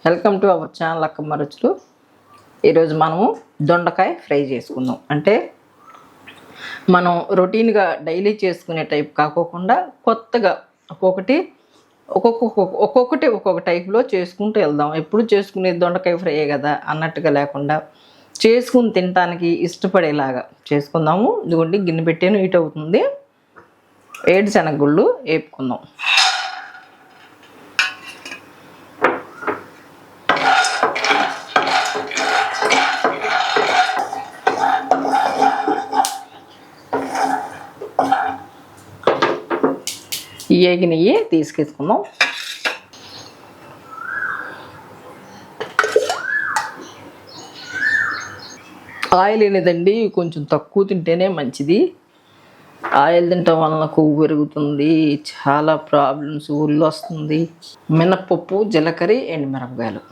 Welcome to our channel Akkamma రుచులు. ఈరోజు మనము దొండకాయ ఫ్రై చేసుకుందాం. అంటే మనం రొటీన్గా డైలీ చేసుకునే టైప్ కాకోకుండా కొత్తగా ఒక్కొక్క టైప్లో చేసుకుంటూ వెళ్దాం. ఎప్పుడు చేసుకునేది దొండకాయ ఫ్రై కదా అన్నట్టుగా లేకుండా చేసుకుని తినడానికి ఇష్టపడేలాగా చేసుకుందాము. ఇదిగోండి గిన్నె పెట్టాను, హీట్ అవుతుంది. ఏడుశనగగుళ్ళు వేపుకుందాం. ఈ ఏగినవి తీసుకెసుకుందాం. ఆయిల్ లేదండి, కొంచెం తక్కువ తింటేనే మంచిది. ఆయిల్ తినటం వలన కొవ్వు పెరుగుతుంది, చాలా ప్రాబ్లమ్స్ ఊళ్ళో వస్తుంది. మినప్పప్పు, జీలకర్ర, ఎండుమిరపకాయలు.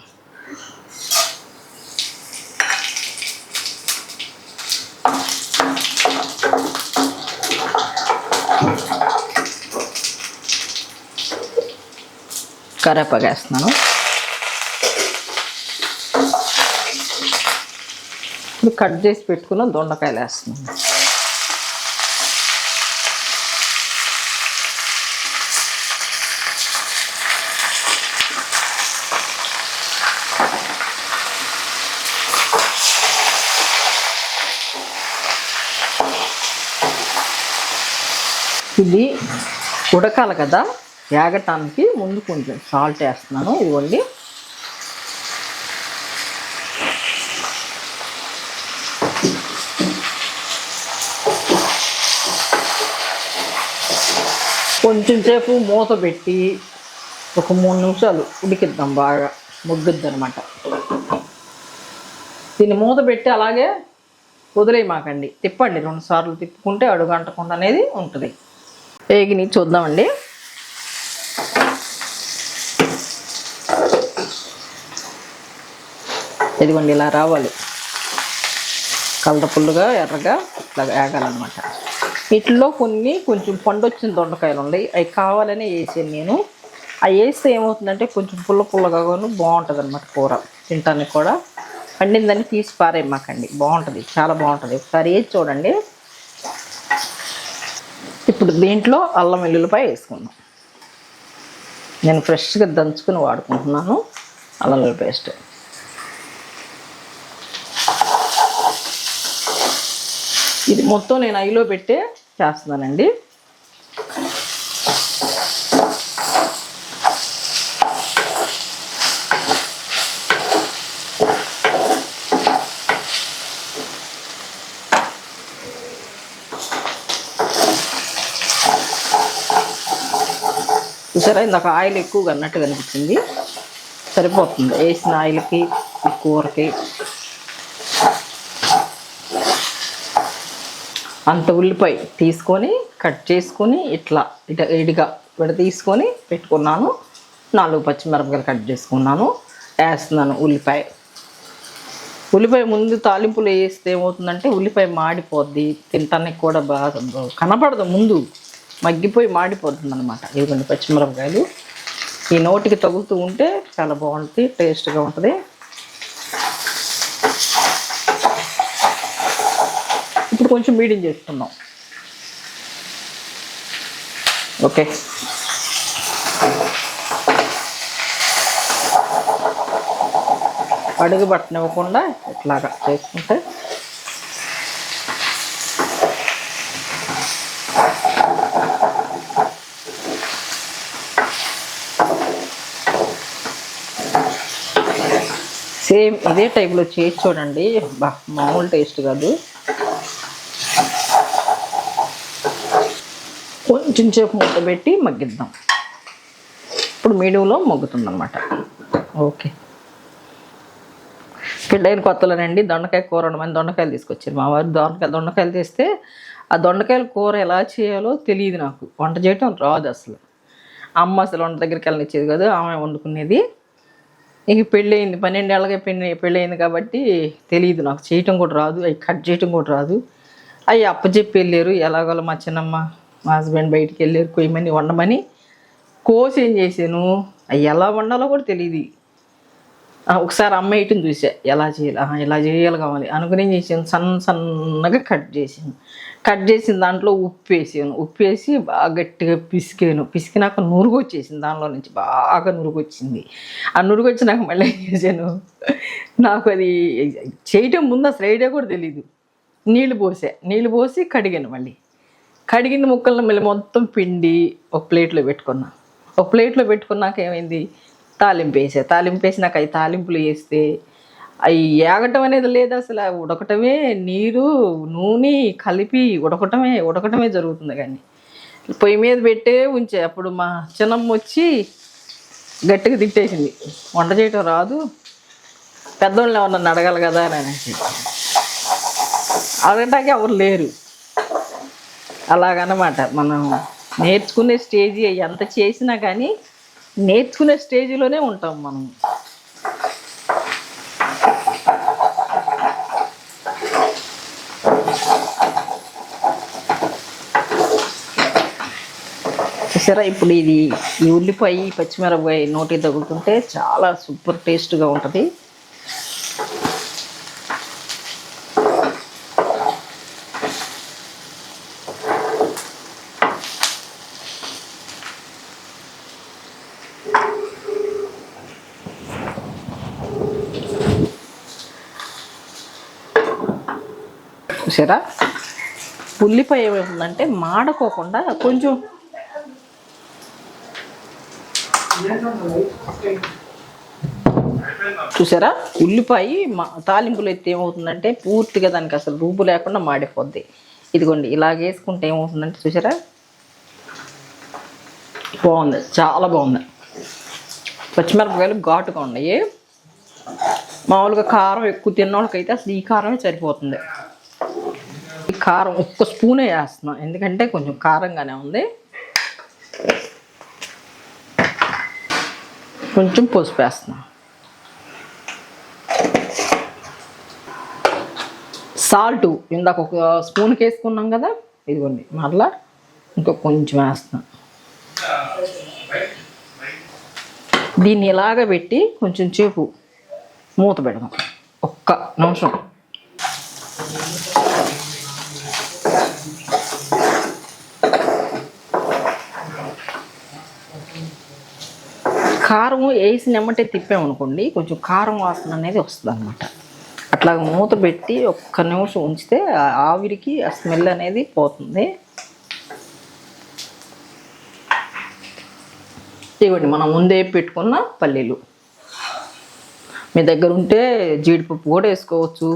కరివేపాకు వేస్తున్నాను. ఇప్పుడు కట్ చేసి పెట్టుకున్న దొండకాయలు వేస్తున్నాను. ఇది ఉడకాలి కదా, వేగటానికి ముందు కొంచెం సాల్ట్ వేస్తున్నాను. ఇదిగోండి. కొంచెం సేపు మూత పెట్టి ఒక 3 నిమిషాలు ఉడికిద్దాం, బాగా ముగ్గుద్ది అనమాట. దీన్ని మూత పెట్టి అలాగే వదిలేయమాకండి, తిప్పండి. 2 సార్లు తిప్పుకుంటే అడుగు అంటకుండా అనేది ఉంటుంది. వేగిని చూద్దామండి. ఇదిగోండి ఇలా రావాలి, కలర్ఫుల్గా ఎర్రగా ఇట్లా వేగాలన్నమాట. వీటిలో కొంచెం పండొచ్చిన దొండకాయలు ఉన్నాయి, అవి కావాలని వేసాను నేను. అవి వేస్తే ఏమవుతుందంటే కొంచెం పుల్లగా బాగుంటుంది అన్నమాట. కూర తినటానికి కూడా పండిందని తీసి పారేయమాకండి, బాగుంటుంది, చాలా బాగుంటుంది. ఒకసారి వేసి చూడండి. ఇప్పుడు దీంట్లో అల్లం వెల్లుల్లిపాయ వేసుకుందాం. నేను ఫ్రెష్గా దంచుకుని వాడుకుంటున్నాను అల్లం వెల్లుల్లి పేస్ట్. ఇది మొత్తం నేను ఐలో పెట్టే చేస్తున్నానండి. చూసారా, ఇందాక ఆయిల్ ఎక్కువగా అన్నట్టుగా అనిపించింది. సరిపోతుంది వేసిన ఆయిల్కి ఈ కూరకి. అంత ఉల్లిపాయ తీసుకొని కట్ చేసుకొని ఇట్లా ఇడిగా తీసుకొని పెట్టుకున్నాను. 4 పచ్చిమిరపకాయలు కట్ చేసుకున్నాను, వేస్తున్నాను. ఉల్లిపాయ ముందు తాలింపులు వేస్తే ఏమవుతుందంటే ఉల్లిపాయ మాడిపోద్ది, తినటానికి కూడా బాగా కనపడదు, ముందు మగ్గిపోయి మాడిపోతుంది అనమాట. ఇదిగోండి పచ్చిమిరపకాయలు ఈ నోటికి తగులుతూ ఉంటే చాలా బాగుంటుంది, టేస్ట్గా ఉంటుంది. ఇప్పుడు కొంచెం మీడియం చేసుకుందాం. ఓకే, అడుగు పట్టనివ్వకుండా ఇట్లాగా చేసుకుంటే సేమ్ ఇదే టైప్లో చేసి చూడండి, మామూలు టేస్ట్ కాదు. కొంచెం సేపు మూత పెట్టి మగ్గిద్దాం. ఇప్పుడు మీడియంలో మగ్గుతుందన్నమాట. ఓకే, పెళ్ళైన కొత్తలోనండి దొండకాయ కూర వండమని దొండకాయలు తీసుకొచ్చారు మా వారు. దొండకాయలు తీస్తే ఆ దొండకాయల కూర ఎలా చేయాలో తెలియదు నాకు, వంట చేయటం రాదు అసలు. అమ్మ అసలు వంట దగ్గరికి వెళ్ళనిచ్చేది కాదు, ఆమె వండుకునేది. ఇంక పెళ్ళయింది, 12 ఏళ్ళగా పెళ్ళయింది కాబట్టి తెలియదు నాకు, చేయటం కూడా రాదు, అవి కట్ చేయటం కూడా రాదు. అవి అప్పచెప్పి వెళ్ళారు ఎలాగోలా. మా చిన్నమ్మ మా హస్బెండ్ బయటికి వెళ్ళారు కొయ్యమని వండమని. కోసి ఏం చేశాను, అవి ఎలా వండాలో కూడా తెలియదు. ఒకసారి అమ్మ వేయటం చూసా, ఎలా చేయాలి, ఇలా చేయాలి కావాలి అనుకుని ఏం చేసాను, సన్నగా కట్ చేసిన దాంట్లో ఉప్పు వేసాను. ఉప్పు వేసి బాగా గట్టిగా పిసికినాక నురుగు వచ్చేసింది, దానిలో నుంచి బాగా నురుగు వచ్చింది. ఆ నురుగు వచ్చినాక మళ్ళీ ఏం చేశాను, నాకు అది చేయటం ముందు అసలు ఐడియా కూడా తెలీదు. నీళ్ళు పోసి కడిగాను. మళ్ళీ కడిగిన ముక్కలను మళ్ళీ మొత్తం పిండి ఒక ప్లేట్లో పెట్టుకున్నాక ఏమైంది, తాలింపు వేసి నాకు అవి తాలింపులు వేస్తే అవి ఏగటం అనేది లేదు అసలు. ఉడకటమే, నీరు నూనె కలిపి ఉడకటమే జరుగుతుంది. కానీ పొయ్యి మీద పెట్టే ఉంచే అప్పుడు మా చిన్నమ్మ వచ్చి గట్టిగా తిట్టేసింది, వంట చేయటం రాదు, పెద్దోళ్ళు ఎవరన్నా అడగాలి కదా అని అనేసి. అడగటానికి ఎవరు లేరు. అలాగనమాట మనం నేర్చుకునే స్టేజీ ఎంత చేసినా కానీ నేర్చుకునే స్టేజ్లోనే ఉంటాం మనం. చూసారా, ఇప్పుడు ఈ ఉల్లిపాయ పచ్చిమిరపకాయ నోటికి తగులుతుంటే చాలా సూపర్ టేస్ట్గా ఉంటుంది. చూసారా, ఉల్లిపాయ ఏమవుతుందంటే మాడకోకుండా కొంచెం చూసారా, ఉల్లిపాయ తాలింపులు ఎత్తే ఏమవుతుందంటే పూర్తిగా దానికి అసలు రూపు లేకుండా మాడిపోద్ది. ఇదిగోండి ఇలా వేసుకుంటే ఏమవుతుందంటే చూసారా, బాగుంది, చాలా బాగుంది. పచ్చిమిరపకాయలు ఘాటుగా ఉన్నాయి. మామూలుగా కారం ఎక్కువ తిన్నోళ్ళకైతే అసలు ఈ కారమే సరిపోతుంది. ఈ కారం ఒక్క స్పూనే వేస్తున్నాం, ఎందుకంటే కొంచెం కారంగానే ఉంది. కొంచెం పసుపు వేస్తున్నాం. సాల్ట్ ఇందాక ఒక స్పూన్కి వేసుకున్నాం కదా, ఇదిగోండి మరలా ఇంకో కొంచెం వేస్తున్నాం. దీన్ని ఇలాగ పెట్టి కొంచెం సేపు మూత పెడదాం, ఒక్క నిమిషం. కారం వేసినమ్మంటే తిప్పామనుకోండి కొంచెం కారం వాసన అనేది వస్తుంది అనమాట. అట్లా మూత పెట్టి ఒక్క నిమిషం ఉంచితే ఆవిరికి ఆ స్మెల్ అనేది పోతుంది. ఇవ్వండి మనం ముందే పెట్టుకున్న పల్లీలు, మీ దగ్గర ఉంటే జీడిపప్పు కూడా వేసుకోవచ్చు,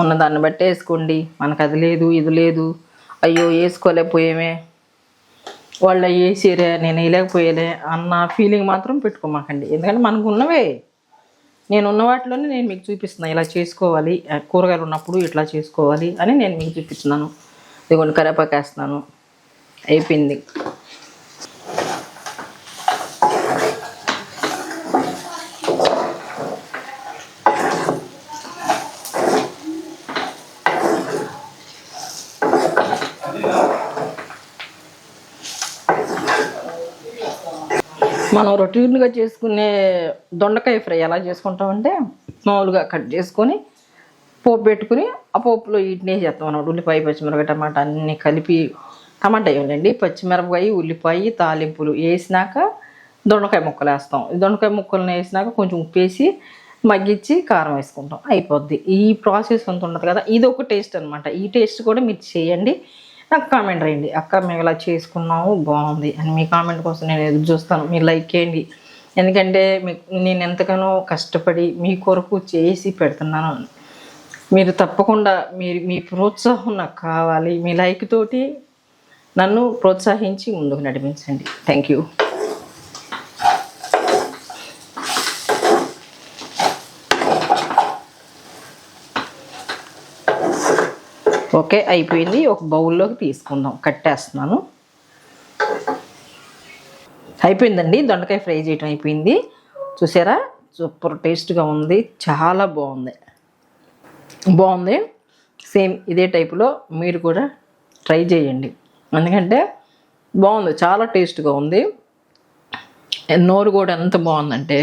ఉన్న దాన్ని బట్టి వేసుకోండి. మనకు అది లేదు ఇది లేదు, అయ్యో వేసుకోలేకపోయామే, వాళ్ళు వేసిరే నేను వేయలేకపోయాలే అన్న ఫీలింగ్ మాత్రం పెట్టుకోమాకండి. ఎందుకంటే మనకు ఉన్నవే, నేనున్న వాటిలోనే నేను మీకు చూపిస్తున్నాను, ఇలా చేసుకోవాలి, కూరగాయలు ఉన్నప్పుడు ఇట్లా చేసుకోవాలి అని నేను మీకు చూపిస్తున్నాను. ఇదిగోండి కరివేపాకు వేస్తున్నాను, అయిపోయింది. మనం రొటీన్గా చేసుకునే దొండకాయ ఫ్రై ఎలా చేసుకుంటామంటే మామూలుగా కట్ చేసుకొని పోపు పెట్టుకుని ఆ పోపులో వీటినే చేస్తాం అన్నమాట. ఉల్లిపాయ పచ్చిమిరపకాయ టమాటా అన్నీ కలిపి, టమాటా ఇవ్వండి, పచ్చిమిరపకాయ ఉల్లిపాయ తాలింపులు వేసినాక దొండకాయ ముక్కలు వేస్తాం. దొండకాయ ముక్కలను వేసినాక కొంచెం ఉప్పు వేసి మగ్గించి కారం వేసుకుంటాం, అయిపోద్ది. ఈ ప్రాసెస్ అంత ఉండదు కదా, ఇది ఒక టేస్ట్ అనమాట. ఈ టేస్ట్ కూడా మీరు చేయండి, నాకు కామెంట్ రాయండి, అక్క మేము ఇలా చేసుకున్నాము బాగుంది అని. మీ కామెంట్ కోసం నేను ఎదురు చూస్తాను, మీరు లైక్ చేయండి. ఎందుకంటే నేను ఎంతగానో కష్టపడి మీ కొరకు చేసి పెడుతున్నాను. మీరు తప్పకుండా మీ ప్రోత్సాహం నాకు కావాలి. మీ లైక్ తోటి నన్ను ప్రోత్సహించి ముందుకు నడిపించండి. Thank you. ఓకే, అయిపోయింది. ఒక బౌల్లోకి తీసుకుందాం, కట్టేస్తున్నాను. అయిపోయిందండి, దొండకాయ ఫ్రై చేయటం అయిపోయింది. చూసారా, సూపర్ టేస్ట్గా ఉంది, చాలా బాగుంది. సేమ్ ఇదే టైపులో మీరు కూడా ట్రై చేయండి, ఎందుకంటే బాగుంది, చాలా టేస్ట్గా ఉంది. నోరు కూడా ఎంత బాగుందంటే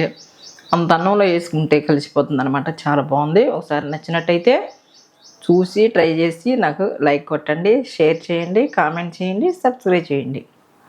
అంత అన్నంలో వేసుకుంటే కలిసిపోతుంది అనమాట. చాలా బాగుంది. ఒకసారి నచ్చినట్టయితే చూసి ట్రై చేసి నాకు లైక్ కొట్టండి, షేర్ చేయండి, కామెంట్ చేయండి, సబ్స్క్రైబ్ చేయండి.